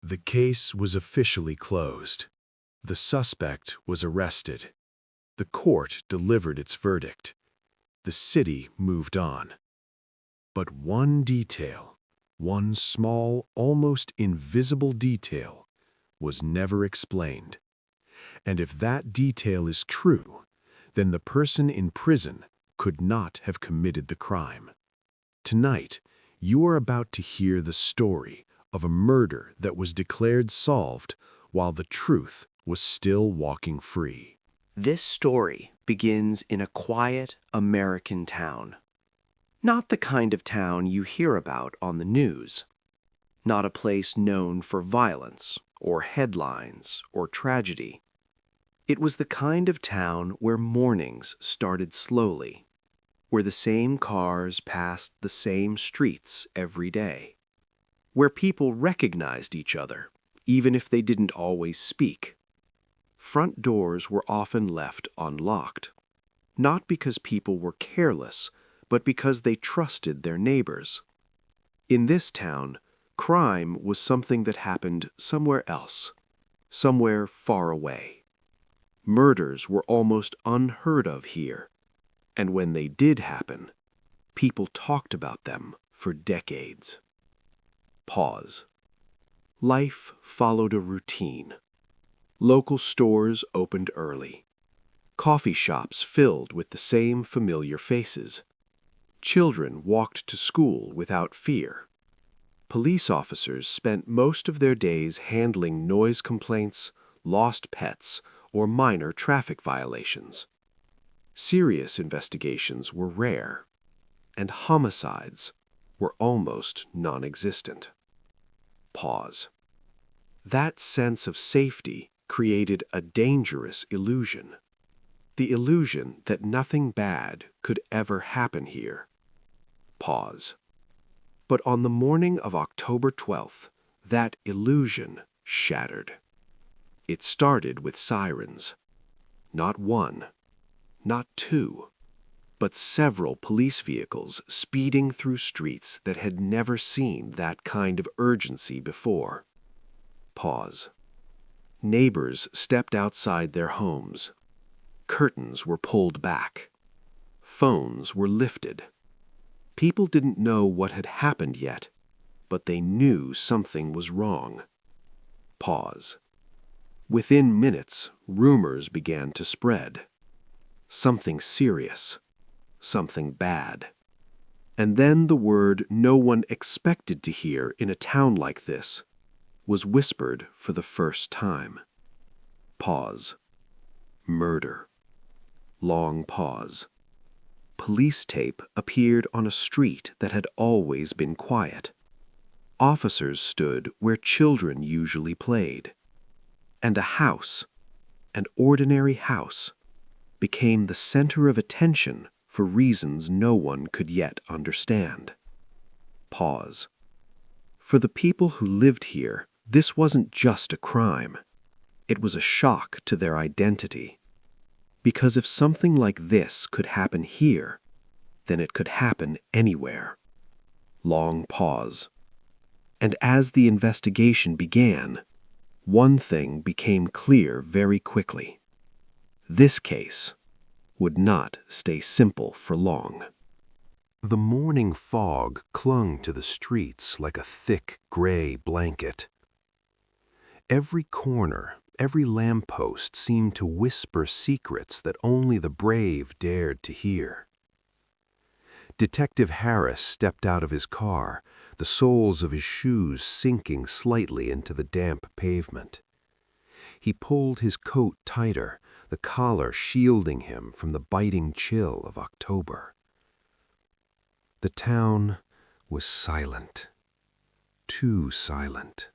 The case was officially closed. The suspect was arrested. The court delivered its verdict. The city moved on. But one detail, one small, almost invisible detail, was never explained. And if that detail is true, then the person in prison could not have committed the crime. Tonight, you are about to hear the story of a murder that was declared solved while the truth was still walking free. This story begins in a quiet American town. Not the kind of town you hear about on the news. Not a place known for violence or headlines or tragedy. It was the kind of town where mornings started slowly, where the same cars passed the same streets every day, where people recognized each other, even if they didn't always speak. Front doors were often left unlocked, not because people were careless, but because they trusted their neighbors. In this town, crime was something that happened somewhere else, somewhere far away. Murders were almost unheard of here, and when they did happen, people talked about them for decades. Pause. Life followed a routine. Local stores opened early. Coffee shops filled with the same familiar faces. Children walked to school without fear. Police officers spent most of their days handling noise complaints, lost pets, or minor traffic violations. Serious investigations were rare, and homicides were almost non-existent. Pause. That sense of safety created a dangerous illusion. The illusion that nothing bad could ever happen here. Pause. But on the morning of October 12th, that illusion shattered. It started with sirens. Not one, not two, but several police vehicles speeding through streets that had never seen that kind of urgency before. Pause. Neighbors stepped outside their homes. Curtains were pulled back. Phones were lifted. People didn't know what had happened yet, but they knew something was wrong. Pause. Within minutes, rumors began to spread. Something serious. Something bad. And then the word no one expected to hear in a town like this was whispered for the first time. Pause. Murder. Long pause. Police tape appeared on a street that had always been quiet. Officers stood where children usually played. And a house, an ordinary house, became the center of attention for reasons no one could yet understand. Pause. For the people who lived here, this wasn't just a crime. It was a shock to their identity. Because if something like this could happen here, then it could happen anywhere. Long pause. And as the investigation began, one thing became clear very quickly. This case would not stay simple for long. The morning fog clung to the streets like a thick gray blanket. Every corner, every lamppost seemed to whisper secrets that only the brave dared to hear. Detective Harris stepped out of his car, the soles of his shoes sinking slightly into the damp pavement. He pulled his coat tighter, the collar shielding him from the biting chill of October. The town was silent. Too silent.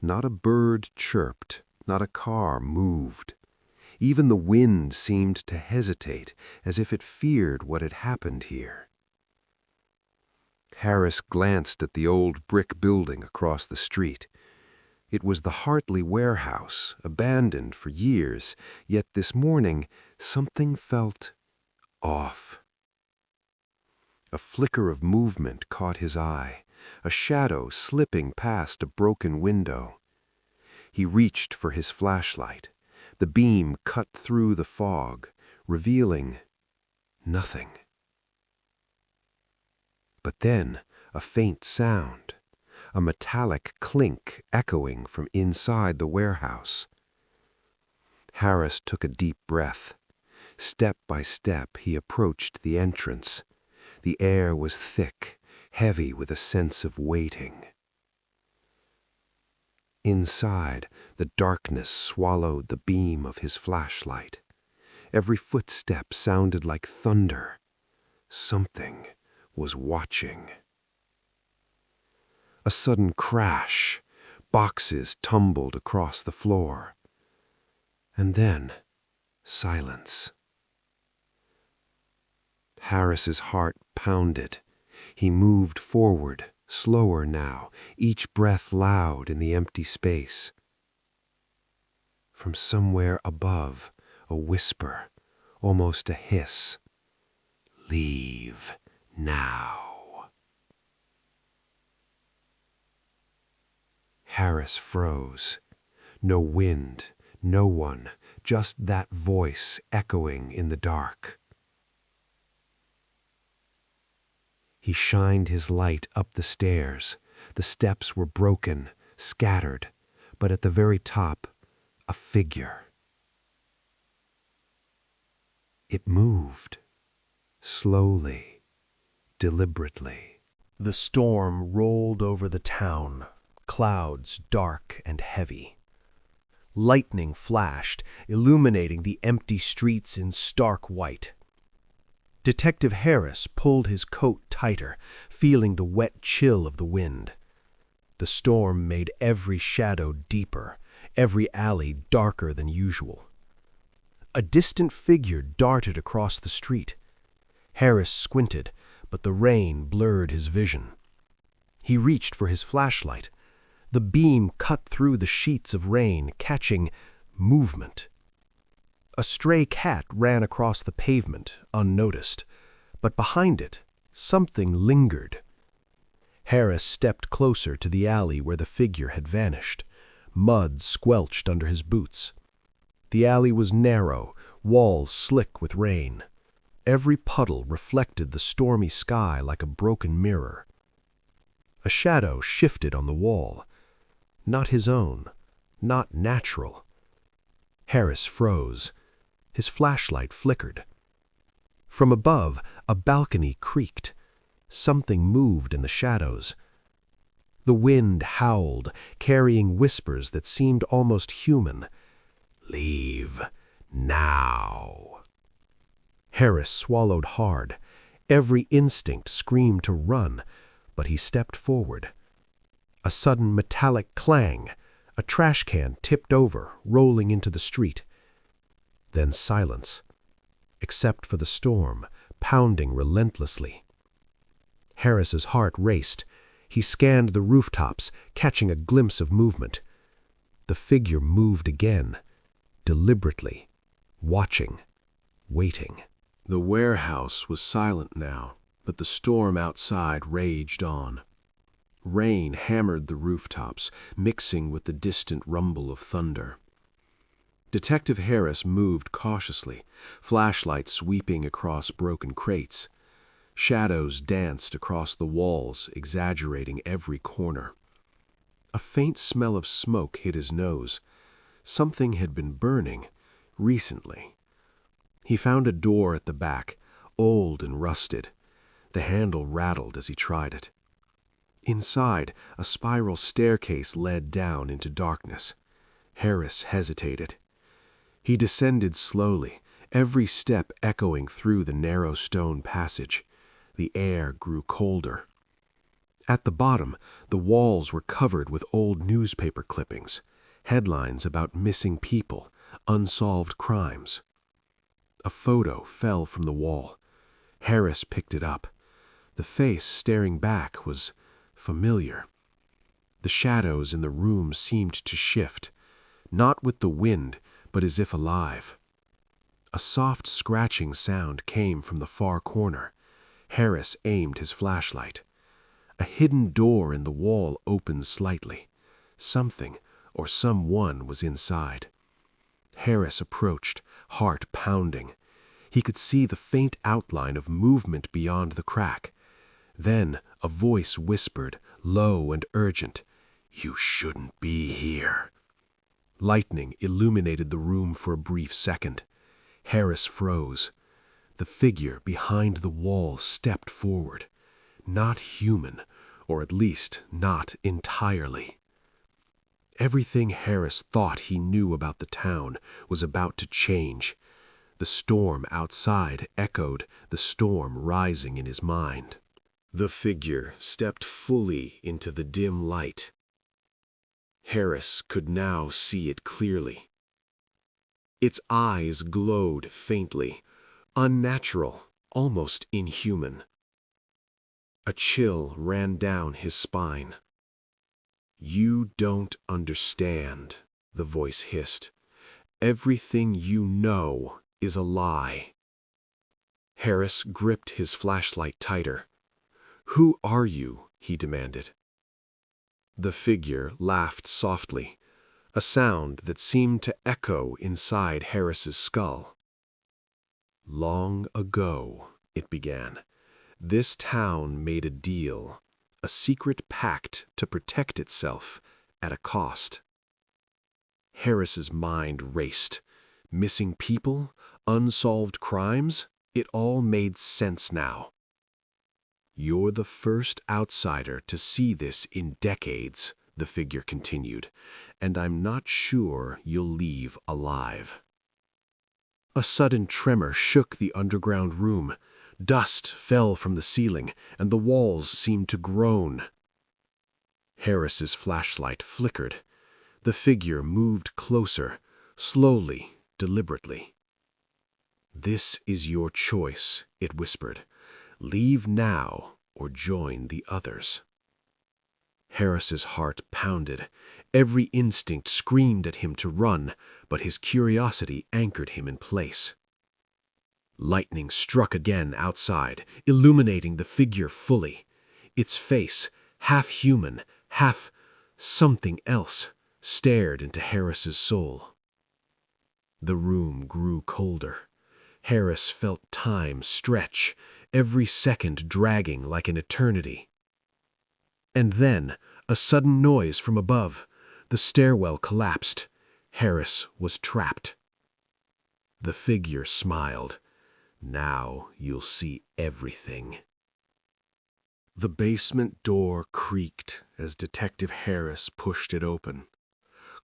Not a bird chirped, not a car moved. Even the wind seemed to hesitate, as if it feared what had happened here. Harris glanced at the old brick building across the street. It was the Hartley warehouse, abandoned for years, yet this morning something felt off. A flicker of movement caught his eye, a shadow slipping past a broken window. He reached for his flashlight. The beam cut through the fog, revealing nothing. But then, a faint sound, a metallic clink echoing from inside the warehouse. Harris took a deep breath. Step by step, he approached the entrance. The air was thick, heavy with a sense of waiting. Inside, the darkness swallowed the beam of his flashlight. Every footstep sounded like thunder. Something was watching. A sudden crash. Boxes tumbled across the floor. And then, silence. Harris's heart pounded. He moved forward, slower now, each breath loud in the empty space. From somewhere above, a whisper, almost a hiss. "Leave now." Harris froze. No wind, no one, just that voice echoing in the dark. He shined his light up the stairs. The steps were broken, scattered, but at the very top, a figure. It moved, slowly, deliberately. The storm rolled over the town, clouds dark and heavy. Lightning flashed, illuminating the empty streets in stark white. Detective Harris pulled his coat tighter, feeling the wet chill of the wind. The storm made every shadow deeper, every alley darker than usual. A distant figure darted across the street. Harris squinted, but the rain blurred his vision. He reached for his flashlight. The beam cut through the sheets of rain, catching movement. A stray cat ran across the pavement, unnoticed, but behind it, something lingered. Harris stepped closer to the alley where the figure had vanished. Mud squelched under his boots. The alley was narrow, walls slick with rain. Every puddle reflected the stormy sky like a broken mirror. A shadow shifted on the wall. Not his own, not natural. Harris froze. His flashlight flickered. From above, a balcony creaked. Something moved in the shadows. The wind howled, carrying whispers that seemed almost human. "Leave now." Harris swallowed hard. Every instinct screamed to run, but he stepped forward. A sudden metallic clang. A trash can tipped over, rolling into the street. Then silence, except for the storm, pounding relentlessly. Harris's heart raced. He scanned the rooftops, catching a glimpse of movement. The figure moved again, deliberately, watching, waiting. The warehouse was silent now, but the storm outside raged on. Rain hammered the rooftops, mixing with the distant rumble of thunder. Detective Harris moved cautiously, flashlight sweeping across broken crates. Shadows danced across the walls, exaggerating every corner. A faint smell of smoke hit his nose. Something had been burning, recently. He found a door at the back, old and rusted. The handle rattled as he tried it. Inside, a spiral staircase led down into darkness. Harris hesitated. He descended slowly, every step echoing through the narrow stone passage. The air grew colder. At the bottom, the walls were covered with old newspaper clippings, headlines about missing people, unsolved crimes. A photo fell from the wall. Harris picked it up. The face staring back was familiar. The shadows in the room seemed to shift, not with the wind, but as if alive. A soft scratching sound came from the far corner. Harris aimed his flashlight. A hidden door in the wall opened slightly. Something or someone was inside. Harris approached, heart pounding. He could see the faint outline of movement beyond the crack. Then a voice whispered, low and urgent, "You shouldn't be here." Lightning illuminated the room for a brief second. Harris froze. The figure behind the wall stepped forward. Not human, or at least not entirely. Everything Harris thought he knew about the town was about to change. The storm outside echoed the storm rising in his mind. The figure stepped fully into the dim light. Harris could now see it clearly. Its eyes glowed faintly, unnatural, almost inhuman. A chill ran down his spine. "You don't understand," the voice hissed. "Everything you know is a lie." Harris gripped his flashlight tighter. "Who are you?" he demanded. The figure laughed softly, a sound that seemed to echo inside Harris's skull. "Long ago," it began, "this town made a deal, a secret pact to protect itself at a cost." Harris's mind raced. Missing people, unsolved crimes, it all made sense now. "You're the first outsider to see this in decades," the figure continued, "and I'm not sure you'll leave alive." A sudden tremor shook the underground room. Dust fell from the ceiling, and the walls seemed to groan. Harris's flashlight flickered. The figure moved closer, slowly, deliberately. "This is your choice," it whispered. "Leave now or join the others." Harris's heart pounded. Every instinct screamed at him to run, but his curiosity anchored him in place. Lightning struck again outside, illuminating the figure fully. Its face, half human, half something else, stared into Harris's soul. The room grew colder. Harris felt time stretch, every second dragging like an eternity. And then, a sudden noise from above. The stairwell collapsed. Harris was trapped. The figure smiled. "Now you'll see everything." The basement door creaked as Detective Harris pushed it open.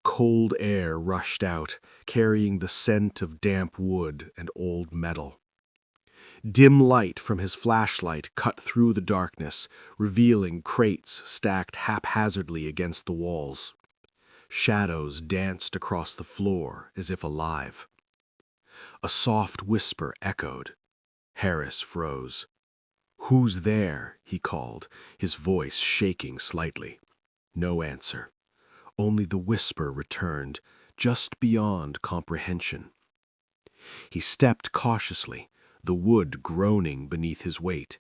Cold air rushed out, carrying the scent of damp wood and old metal. Dim light from his flashlight cut through the darkness, revealing crates stacked haphazardly against the walls. Shadows danced across the floor as if alive. A soft whisper echoed. Harris froze. "Who's there?" he called, his voice shaking slightly. No answer. Only the whisper returned, just beyond comprehension. He stepped cautiously, the wood groaning beneath his weight.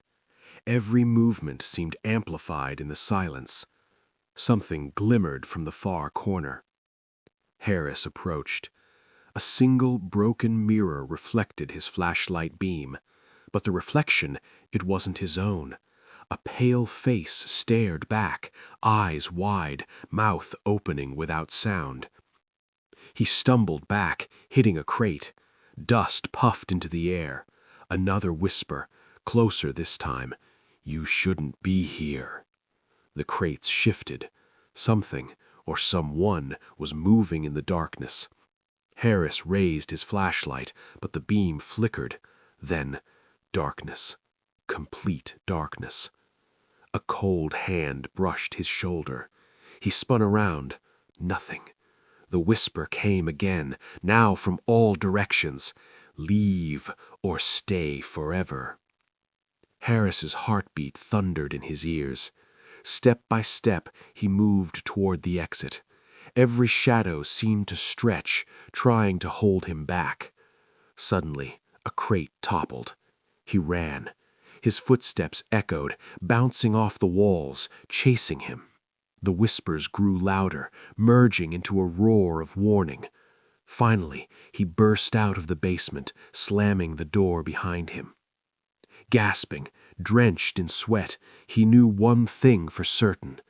Every movement seemed amplified in the silence. Something glimmered from the far corner. Harris approached. A single broken mirror reflected his flashlight beam, but the reflection, it wasn't his own. A pale face stared back, eyes wide, mouth opening without sound. He stumbled back, hitting a crate. Dust puffed into the air. Another whisper, closer this time. "You shouldn't be here." The crates shifted. Something, or someone, was moving in the darkness. Harris raised his flashlight, but the beam flickered. Then, darkness. Complete darkness. A cold hand brushed his shoulder. He spun around. Nothing. The whisper came again, now from all directions. "Leave or stay forever." Harris's heartbeat thundered in his ears. Step by step, he moved toward the exit. Every shadow seemed to stretch, trying to hold him back. Suddenly, a crate toppled. He ran. His footsteps echoed, bouncing off the walls, chasing him. The whispers grew louder, merging into a roar of warning. Finally, he burst out of the basement, slamming the door behind him. Gasping, drenched in sweat, he knew one thing for certain.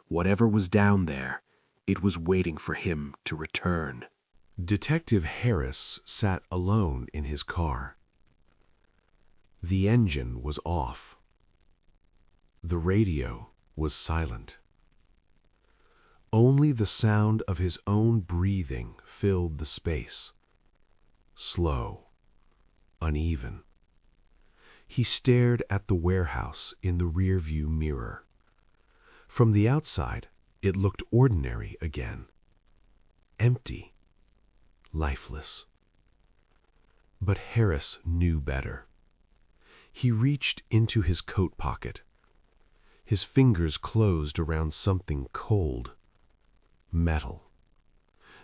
Whatever was down there, it was waiting for him to return. Detective Harris sat alone in his car. The engine was off. The radio was silent. Only the sound of his own breathing filled the space. Slow, uneven. He stared at the warehouse in the rearview mirror. From the outside, it looked ordinary again. Empty. Lifeless. But Harris knew better. He reached into his coat pocket. His fingers closed around something cold. Metal.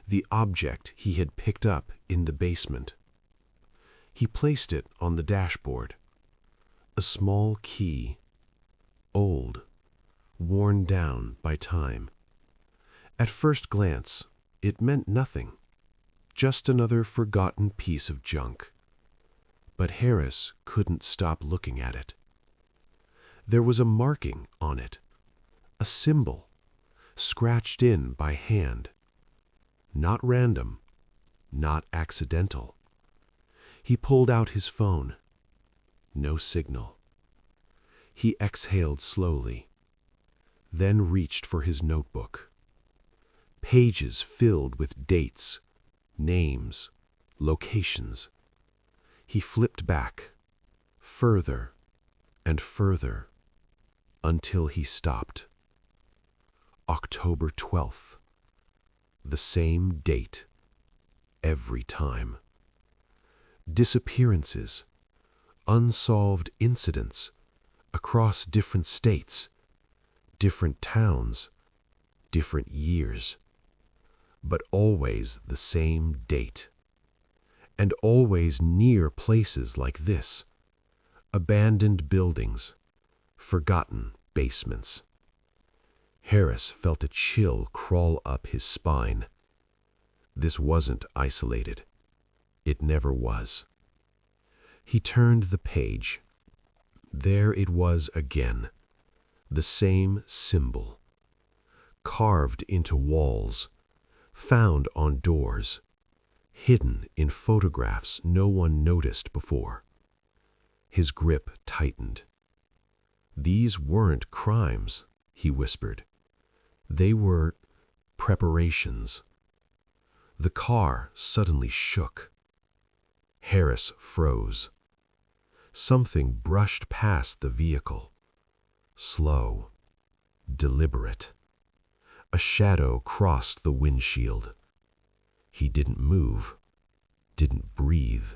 The object he had picked up in the basement. He placed it on the dashboard. A small key. Old. Worn down by time. At first glance, it meant nothing. Just another forgotten piece of junk. But Harris couldn't stop looking at it. There was a marking on it. A symbol. Scratched in by hand. Not random. Not accidental. He pulled out his phone. No signal. He exhaled slowly, then reached for his notebook. Pages filled with dates, names, locations. He flipped back, further and further, until he stopped. October 12th. The same date. Every time. Disappearances. Unsolved incidents. Across different states. Different towns. Different years. But always the same date. And always near places like this. Abandoned buildings. Forgotten basements. Harris felt a chill crawl up his spine. This wasn't isolated. It never was. He turned the page. There it was again. The same symbol. Carved into walls. Found on doors. Hidden in photographs no one noticed before. His grip tightened. These weren't crimes, he whispered. They were preparations. The car suddenly shook. Harris froze. Something brushed past the vehicle. Slow, deliberate. A shadow crossed the windshield. He didn't move, didn't breathe.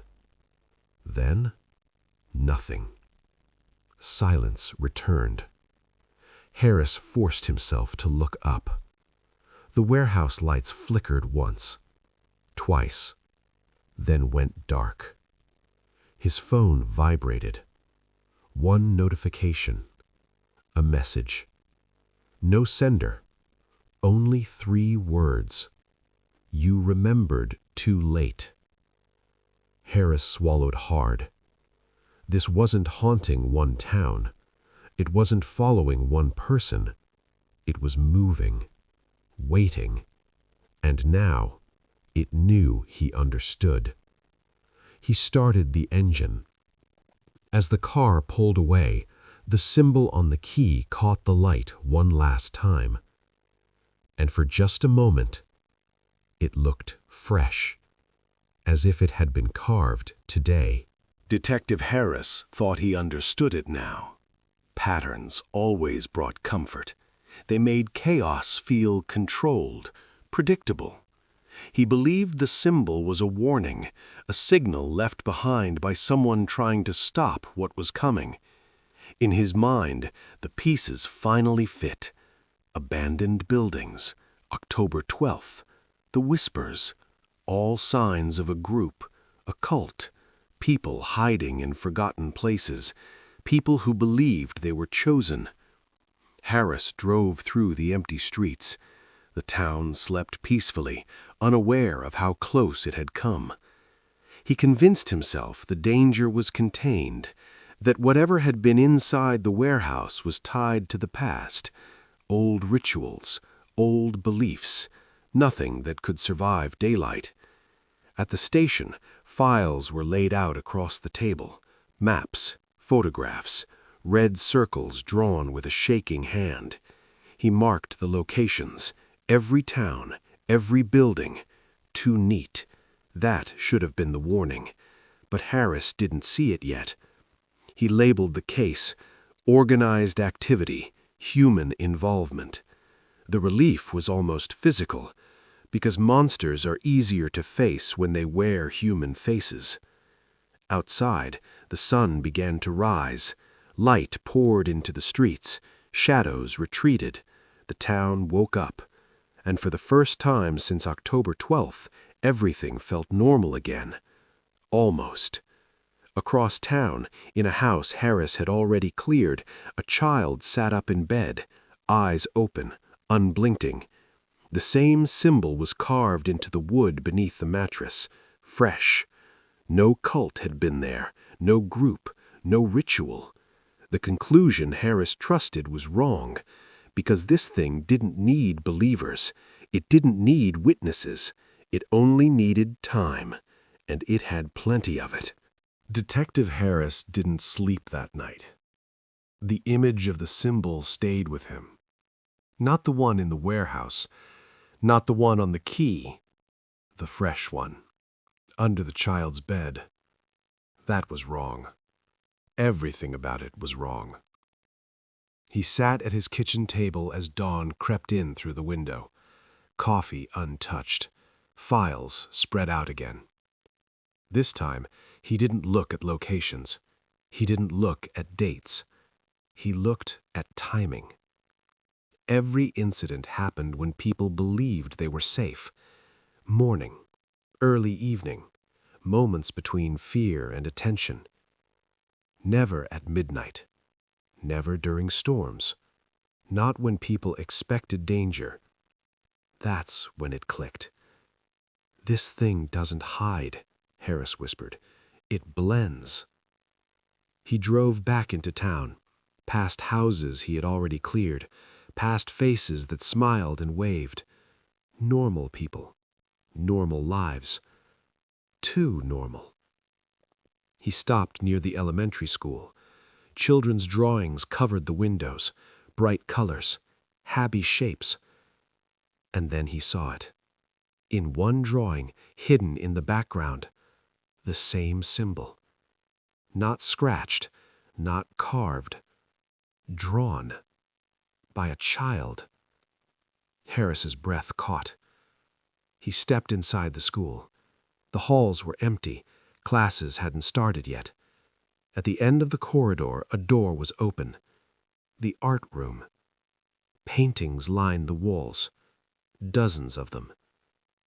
Then, nothing. Silence returned. Harris forced himself to look up. The warehouse lights flickered once, twice, then went dark. His phone vibrated. One notification. A message. No sender. Only 3 words. You remembered too late. Harris swallowed hard. This wasn't haunting one town. It wasn't following one person. It was moving, waiting, and now it knew he understood. He started the engine. As the car pulled away, the symbol on the key caught the light one last time. And for just a moment, it looked fresh, as if it had been carved today. Detective Harris thought he understood it now. Patterns always brought comfort. They made chaos feel controlled, predictable. He believed the symbol was a warning, a signal left behind by someone trying to stop what was coming. In his mind, the pieces finally fit. Abandoned buildings, October 12th, the whispers, all signs of a group, a cult, people hiding in forgotten places, people who believed they were chosen. Harris drove through the empty streets. The town slept peacefully, unaware of how close it had come. He convinced himself the danger was contained, that whatever had been inside the warehouse was tied to the past, old rituals, old beliefs, nothing that could survive daylight. At the station, files were laid out across the table, maps, photographs, red circles drawn with a shaking hand. He marked the locations, every town, every building. Too neat. That should have been the warning. But Harris didn't see it yet. He labeled the case, organized activity, human involvement. The relief was almost physical, because monsters are easier to face when they wear human faces. Outside, the sun began to rise. Light poured into the streets. Shadows retreated. The town woke up. And for the first time since October 12th, everything felt normal again. Almost. Across town, in a house Harris had already cleared, a child sat up in bed, eyes open, unblinking. The same symbol was carved into the wood beneath the mattress, fresh. No cult had been there, no group, no ritual. The conclusion Harris trusted was wrong, because this thing didn't need believers. It didn't need witnesses. It only needed time, and it had plenty of it. Detective Harris didn't sleep that night. The image of the symbol stayed with him. Not the one in the warehouse, not the one on the key, the fresh one, under the child's bed. That was wrong. Everything about it was wrong. He sat at his kitchen table as dawn crept in through the window, coffee untouched, files spread out again. This time, he didn't look at locations. He didn't look at dates. He looked at timing. Every incident happened when people believed they were safe. Morning, early evening, moments between fear and attention. Never at midnight. Never during storms. Not when people expected danger. That's when it clicked. "This thing doesn't hide," Harris whispered. "It blends." He drove back into town, past houses he had already cleared, past faces that smiled and waved. Normal people. Normal lives. Too normal. He stopped near the elementary school. Children's drawings covered the windows, bright colors, happy shapes. And then he saw it. In one drawing, hidden in the background, the same symbol. Not scratched, not carved. Drawn. By a child. Harris's breath caught. He stepped inside the school. The halls were empty. Classes hadn't started yet. At the end of the corridor, a door was open. The art room. Paintings lined the walls. Dozens of them.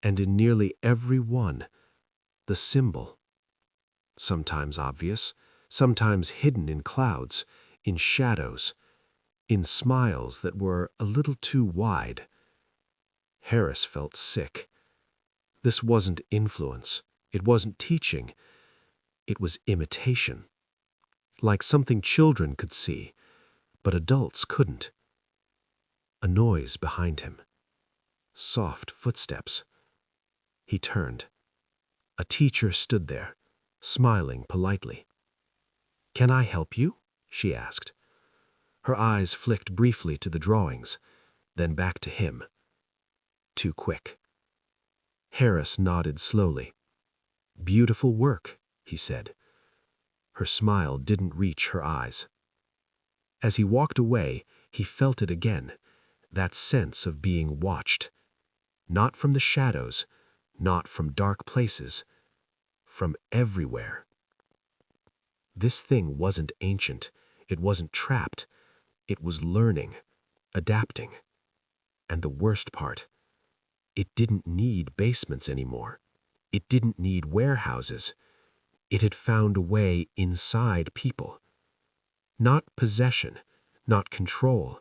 And in nearly every one, the symbol. Sometimes obvious, sometimes hidden in clouds, in shadows, in smiles that were a little too wide. Harris felt sick. This wasn't influence. It wasn't teaching. It was imitation. Like something children could see, but adults couldn't. A noise behind him. Soft footsteps. He turned. A teacher stood there, smiling politely. "Can I help you?" she asked. Her eyes flicked briefly to the drawings, then back to him. Too quick. Harris nodded slowly. "Beautiful work," he said. Her smile didn't reach her eyes. As he walked away, he felt it again, that sense of being watched. Not from the shadows, not from dark places, from everywhere. This thing wasn't ancient. It wasn't trapped. It was learning, adapting. And the worst part, it didn't need basements anymore. It didn't need warehouses. It had found a way inside people. Not possession, not control.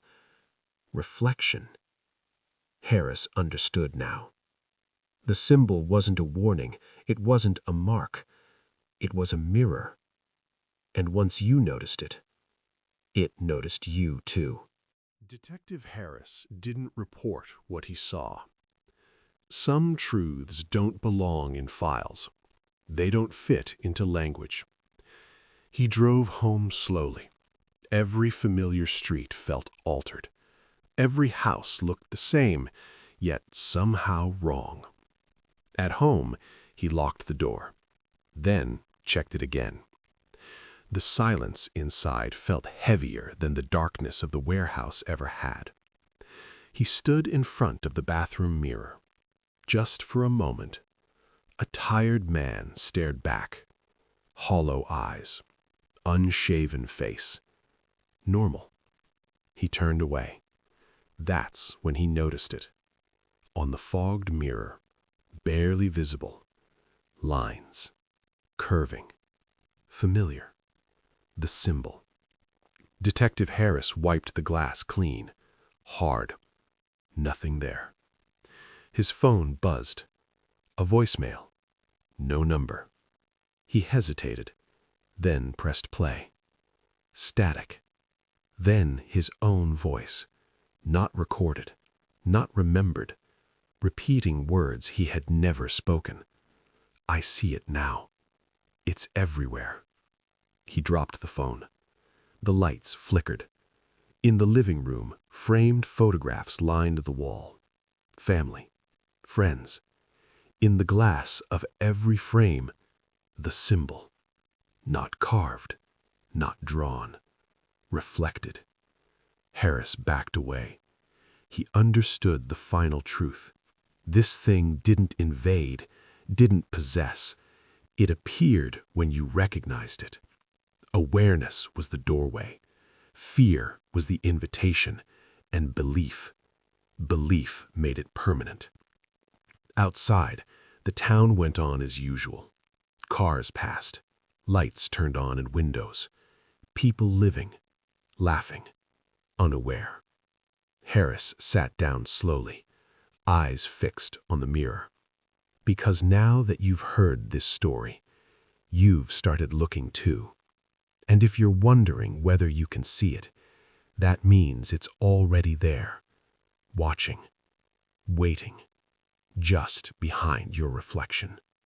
Reflection. Harris understood now. The symbol wasn't a warning, it wasn't a mark. It was a mirror. And once you noticed it, it noticed you too. Detective Harris didn't report what he saw. Some truths don't belong in files. They don't fit into language. He drove home slowly. Every familiar street felt altered. Every house looked the same, yet somehow wrong. At home, he locked the door, then checked it again. The silence inside felt heavier than the darkness of the warehouse ever had. He stood in front of the bathroom mirror. Just for a moment, a tired man stared back. Hollow eyes, unshaven face. Normal. He turned away. That's when he noticed it. On the fogged mirror, barely visible, lines, curving, familiar. The symbol. Detective Harris wiped the glass clean, hard. Nothing there. His phone buzzed. A voicemail. No number. He hesitated, then pressed play. Static. Then his own voice. Not recorded, not remembered, repeating words he had never spoken. I see it now. It's everywhere. He dropped the phone. The lights flickered. In the living room, framed photographs lined the wall. Family, friends. In the glass of every frame, the symbol. Not carved, not drawn, reflected. Harris backed away. He understood the final truth. This thing didn't invade, didn't possess. It appeared when you recognized it. Awareness was the doorway. Fear was the invitation. And belief made it permanent. Outside, the town went on as usual. Cars passed. Lights turned on in windows. People living, laughing, unaware. Harris sat down slowly, eyes fixed on the mirror. Because now that you've heard this story, you've started looking too. And if you're wondering whether you can see it, that means it's already there, watching, waiting, just behind your reflection.